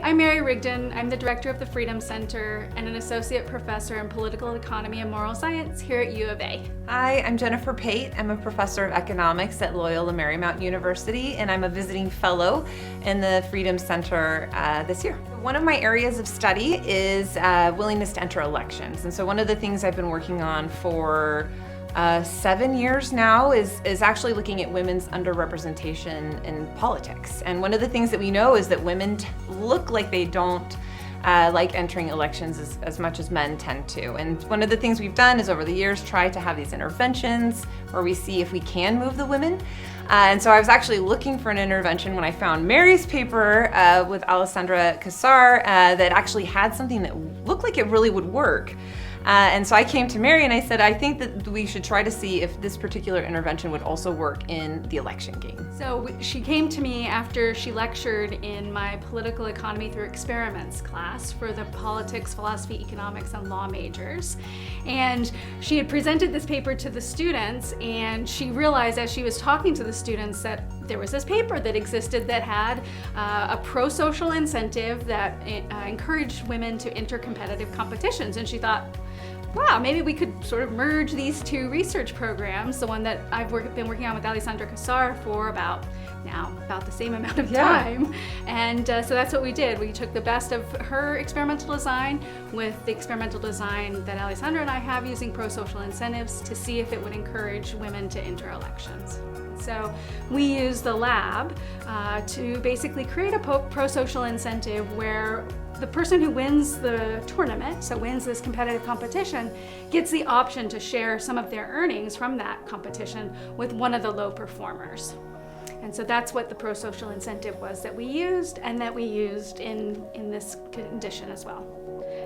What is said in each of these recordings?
I'm Mary Rigdon. I'm the director of the Freedom Center and an associate professor in political economy and moral science here at U of A. Hi, I'm Jennifer Pate. I'm a professor of economics at Loyola Marymount University, and I'm a visiting fellow in the Freedom Center this year. One of my areas of study is willingness to enter elections. And so one of the things I've been working on for 7 years now is actually looking at women's underrepresentation in politics. And one of the things that we know is that women look like they don't like entering elections as much as men tend to. And one of the things we've done is over the years try to have these interventions where we see if we can move the women. And so I was actually looking for an intervention when I found Mary's paper with Alessandra Casar that actually had something that looked like it really would work. And so I came to Mary and I said, I think that we should try to see if this particular intervention would also work in the election game. So she came to me after she lectured in my political economy through experiments class for the politics, philosophy, economics, and law majors. And she had presented this paper to the students, and she realized as she was talking to the students that there was this paper that existed that had a pro-social incentive that encouraged women to enter competitive competitions. And she thought, wow, maybe we could sort of merge these two research programs, the one that I've been working on with Alessandra Casar for about the same amount of time. And so that's what we did. We took the best of her experimental design with the experimental design that Alessandra and I have using pro-social incentives to see if it would encourage women to enter elections. So we use the lab to basically create a pro-social incentive where the person who wins the tournament, so wins this competitive competition, gets the option to share some of their earnings from that competition with one of the low performers. And so that's what the pro-social incentive was that we used, and that we used in this condition as well.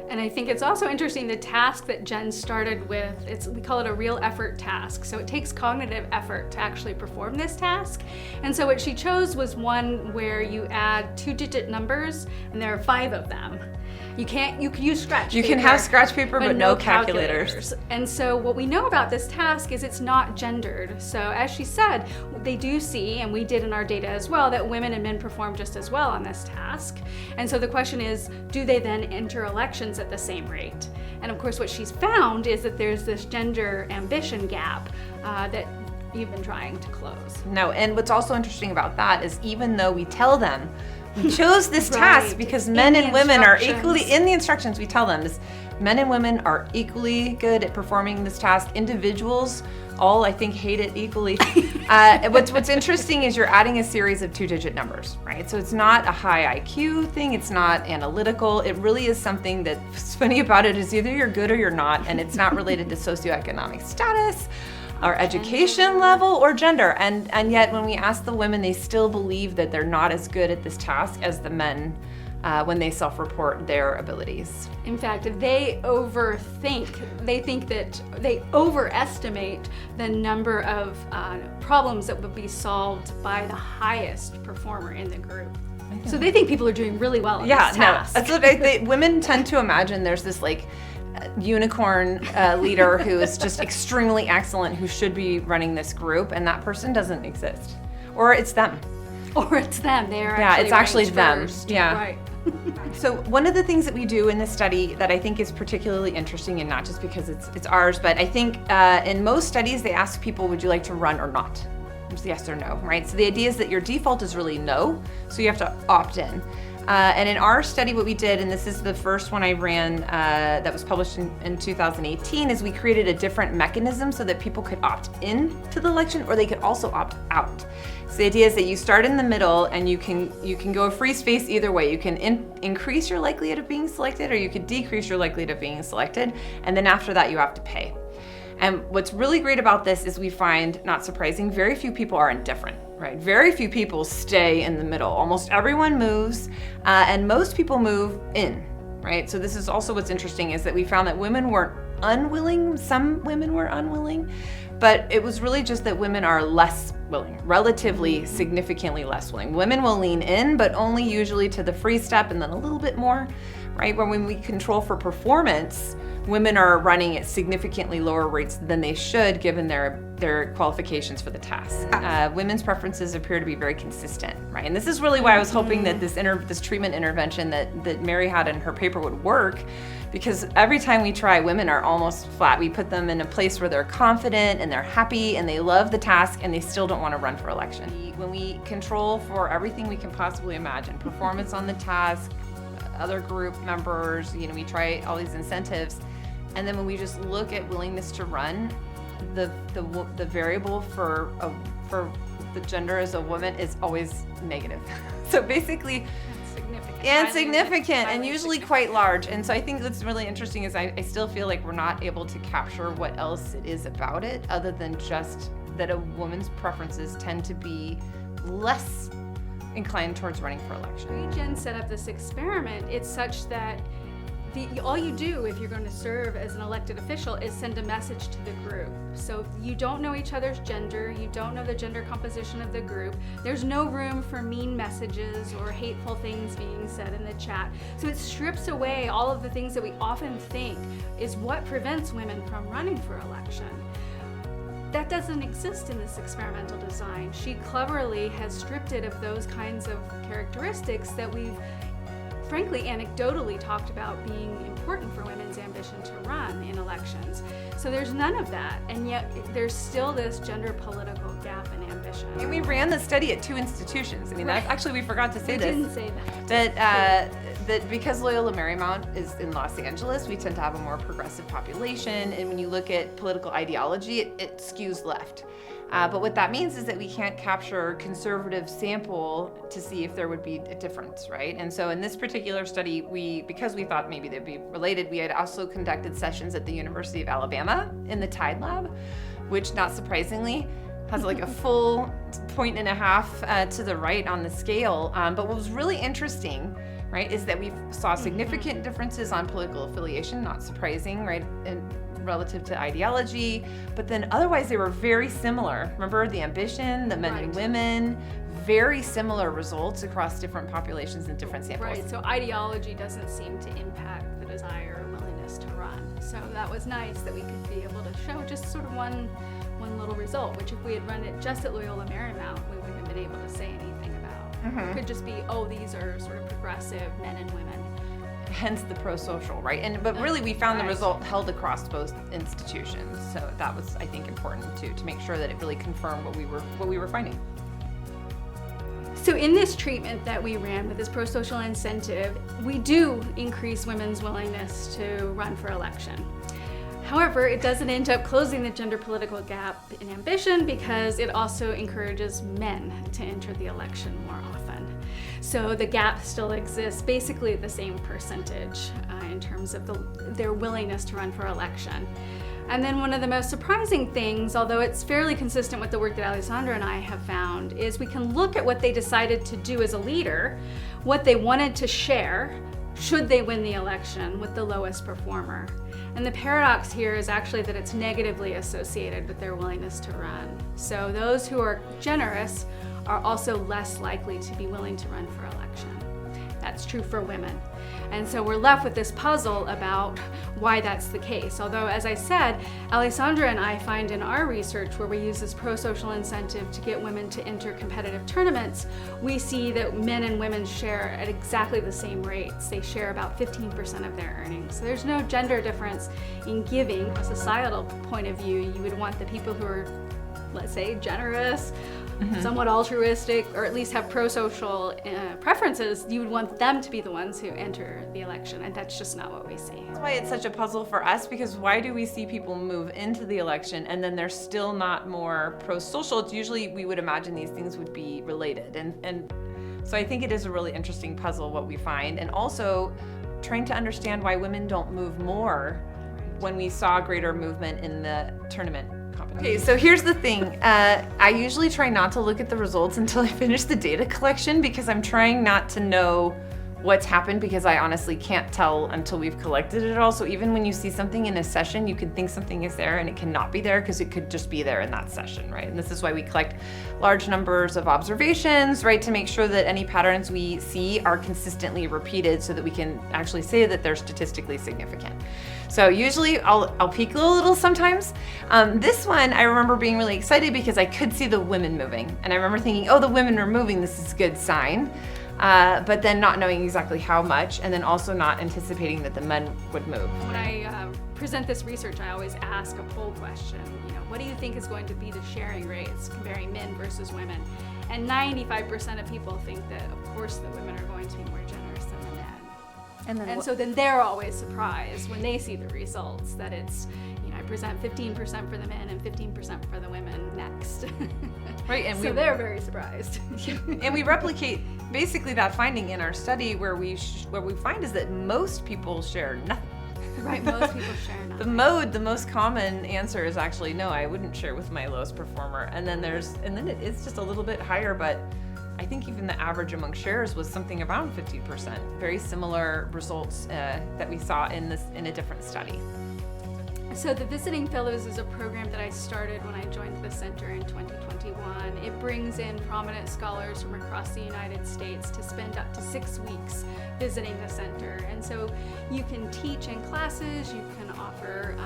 And I think it's also interesting the task that Jen started with, we call it a real effort task. So it takes cognitive effort to actually perform this task. And so what she chose was one where you add 2-digit numbers, and there are 5 of them. You can use scratch paper. You can have scratch paper, but no calculators. And so what we know about this task is it's not gendered. So as she said, they do see, and we did in our data as well, that women and men perform just as well on this task. And so the question is, do they then enter elections at the same rate? And of course what she's found is that there's this gender ambition gap that you've been trying to close. No, and what's also interesting about that is even though we tell them we chose this task because men and women are equally, in the instructions we tell them this, men and women are equally good at performing this task. Individuals all, I think, hate it equally. What's interesting is you're adding a series of 2-digit numbers, right? So it's not a high IQ thing, it's not analytical. It really is something that's funny about it is either you're good or you're not, and it's not related to socioeconomic status, or education level, or gender. And yet when we ask the women, they still believe that they're not as good at this task as the men when they self-report their abilities. In fact, they think that they overestimate the number of problems that would be solved by the highest performer in the group. So they think people are doing really well at this task. That's what women tend to imagine there's this like unicorn leader who is just extremely excellent, who should be running this group, and that person doesn't exist. Or it's them. Or it's them. They are it's actually them. First. Yeah. Right. So one of the things that we do in this study that I think is particularly interesting, and not just because it's ours, but I think in most studies they ask people, would you like to run or not? It's yes or no, right? So the idea is that your default is really no, so you have to opt in. And in our study, what we did, and this is the first one I ran that was published in 2018, is we created a different mechanism so that people could opt in to the election, or they could also opt out. So the idea is that you start in the middle, and you can go a free space either way. You can increase your likelihood of being selected, or you could decrease your likelihood of being selected, and then after that you have to pay. And what's really great about this is we find, not surprising, very few people are indifferent, right? Very few people stay in the middle. Almost everyone moves, and most people move in, right? So this is also what's interesting, is that we found that women weren't unwilling. Some women were unwilling, but it was really just that women are less willing, relatively significantly less willing. Women will lean in, but only usually to the free step and then a little bit more, right? When we control for performance, women are running at significantly lower rates than they should given their qualifications for the task. Women's preferences appear to be very consistent, right? And this is really why I was hoping that this treatment intervention that Mary had in her paper would work, because every time we try, women are almost flat. We put them in a place where they're confident and they're happy and they love the task and they still don't want to run for election. When we control for everything we can possibly imagine, performance on the task, other group members, we try all these incentives, and then when we just look at willingness to run, the variable for the gender as a woman is always negative. So basically, significant and usually quite large. And so I think what's really interesting is I still feel like we're not able to capture what else it is about it other than just that a woman's preferences tend to be less inclined towards running for election. Rigdon set up this experiment. It's such that all you do if you're going to serve as an elected official is send a message to the group. So you don't know each other's gender, you don't know the gender composition of the group, there's no room for mean messages or hateful things being said in the chat. So it strips away all of the things that we often think is what prevents women from running for election. That doesn't exist in this experimental design. She cleverly has stripped it of those kinds of characteristics that we've frankly anecdotally talked about being important for women's ambition to run in elections. So there's none of that, and yet there's still this gender political gap in ambition. And we ran the study at 2 institutions. I mean, Right. actually we forgot to say this. Didn't say that. That because Loyola Marymount is in Los Angeles, we tend to have a more progressive population, and when you look at political ideology, it skews left. But what that means is that we can't capture conservative sample to see if there would be a difference, right? And so in this particular study, because we thought maybe they'd be related, we had also conducted sessions at the University of Alabama in the Tide Lab, which not surprisingly has like a full 1.5 points to the right on the scale. But what was really interesting, right, is that we saw significant differences on political affiliation, not surprising, right? And relative to ideology, but then otherwise they were very similar. Remember the ambition, the men and women, very similar results across different populations and different samples. Right, so ideology doesn't seem to impact the desire or willingness to run. So that was nice that we could be able to show just sort of one little result, which if we had run it just at Loyola Marymount, we wouldn't have been able to say anything about. It could just be, oh, these are sort of progressive men and women. Hence the pro-social, right? But really we found the result held across both institutions. So that was, I think, important too, to make sure that it really confirmed what we were finding. So in this treatment that we ran with this pro-social incentive, we do increase women's willingness to run for election. However, it doesn't end up closing the gender political gap in ambition because it also encourages men to enter the election more often. So the gap still exists basically at the same percentage in terms of their willingness to run for election. And then one of the most surprising things, although it's fairly consistent with the work that Alessandra and I have found, is we can look at what they decided to do as a leader, what they wanted to share, should they win the election with the lowest performer. And the paradox here is actually that it's negatively associated with their willingness to run. So those who are generous are also less likely to be willing to run for election. That's true for women. And so we're left with this puzzle about why that's the case. Although, as I said, Alessandra and I find in our research where we use this pro-social incentive to get women to enter competitive tournaments, we see that men and women share at exactly the same rates. They share about 15% of their earnings. So there's no gender difference in giving. From a societal point of view, you would want the people who are, let's say, generous, somewhat altruistic, or at least have pro-social preferences, you would want them to be the ones who enter the election, and that's just not what we see. That's why it's such a puzzle for us, because why do we see people move into the election and then they're still not more pro-social? It's usually, we would imagine these things would be related. And so I think it is a really interesting puzzle what we find, and also trying to understand why women don't move more when we saw greater movement in the tournament. Okay, so here's the thing. I usually try not to look at the results until I finish the data collection because I'm trying not to know what's happened, because I honestly can't tell until we've collected it all. So even when you see something in a session, you can think something is there and it cannot be there because it could just be there in that session, right? And this is why we collect large numbers of observations, right, to make sure that any patterns we see are consistently repeated so that we can actually say that they're statistically significant. So usually I'll peek a little sometimes. This one, I remember being really excited because I could see the women moving. And I remember thinking, oh, the women are moving, this is a good sign. But then not knowing exactly how much, and then also not anticipating that the men would move. When I present this research, I always ask a poll question. What do you think is going to be the sharing rates comparing men versus women? And 95% of people think that, of course, the women are going to be more generous than the men. And so then they're always surprised when they see the results that it's, I present 15% for the men and 15% for the women next. Right, and so they're very surprised. And we replicate basically that finding in our study, where we find is that most people share nothing. Right, most people share nothing. The most common answer is actually no, I wouldn't share with my lowest performer. And then it is just a little bit higher, but I think even the average among sharers was something around 50%. Very similar results that we saw in a different study. So the Visiting Fellows is a program that I started when I joined the center in 2021. It brings in prominent scholars from across the United States to spend up to 6 weeks visiting the center. And so you can teach in classes, you can offer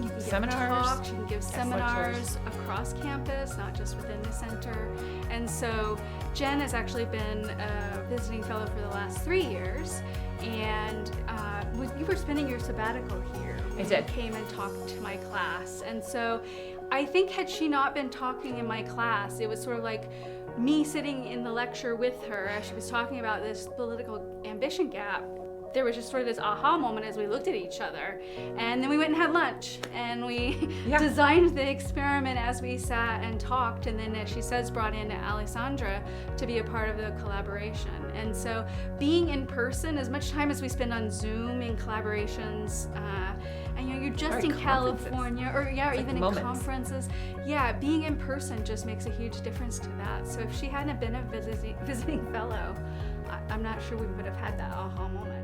you can seminars, talks, you can give seminars across campus, not just within the center. And so Jen has actually been a visiting fellow for the last 3 years, and you were spending your sabbatical here. I did. You came and talked to my class. And so I think had she not been talking in my class, it was sort of like me sitting in the lecture with her as she was talking about this political ambition gap. There was just sort of this aha moment as we looked at each other. And then we went and had lunch, and we designed the experiment as we sat and talked, and then, as she says, brought in Alessandra to be a part of the collaboration. And so being in person, as much time as we spend on Zoom in collaborations, and you're just in California, or even in conferences, being in person just makes a huge difference to that. So if she hadn't been a visiting fellow, I'm not sure we would have had that aha moment.